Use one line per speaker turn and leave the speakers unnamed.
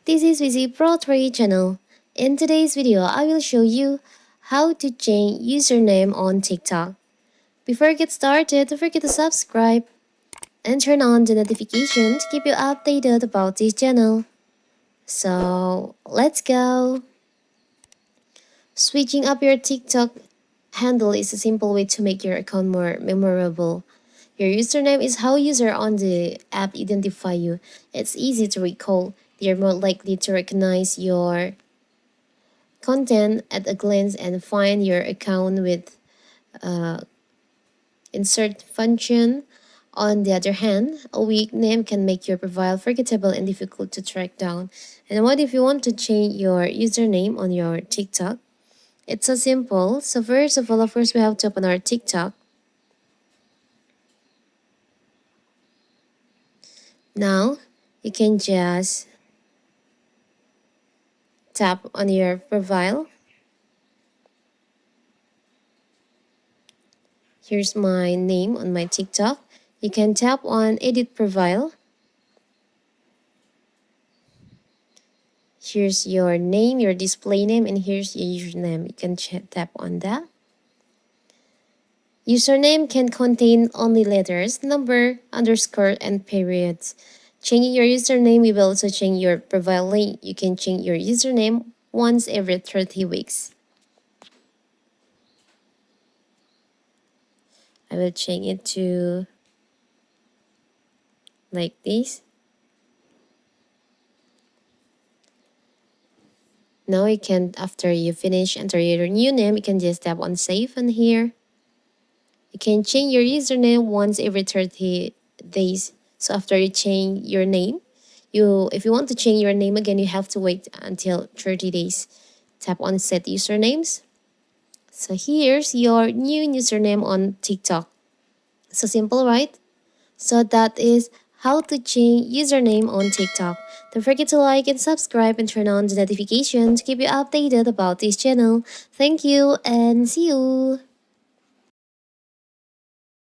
This is Vizi Pro 3 channel. In today's video, I will show you how to change username on TikTok. Before I get started, don't forget to subscribe and turn on the notification to keep you updated about this channel. So, let's go! Switching up your TikTok handle is a simple way to make your account more memorable. Your username is how users on the app identify you. It's easy to recall. They're more likely to recognize your content at a glance and find your account with insert function. On the other hand, a weak name can make your profile forgettable and difficult to track down. And what if you want to change your username on your TikTok? It's so simple. So first of all, we have to open our TikTok. Now, you can just tap on your profile. Here's my name on my TikTok. You can tap on edit profile. Here's your name, your display name, and here's your username. You can tap on that. Username can contain only letters, number, underscore, and periods. Changing your username, we will also change your profile link. You can change your username once every 30 weeks. I will change it to like this. Now you can, after you finish enter your new name, you can just tap on save on here. You can change your username once every 30 days. So after you change your name, if you want to change your name again, you have to wait until 30 days. Tap on set usernames. So here's your new username on TikTok. So simple, right? So that is how to change username on TikTok. Don't forget to like and subscribe and turn on the notification to keep you updated about this channel. Thank you and see you!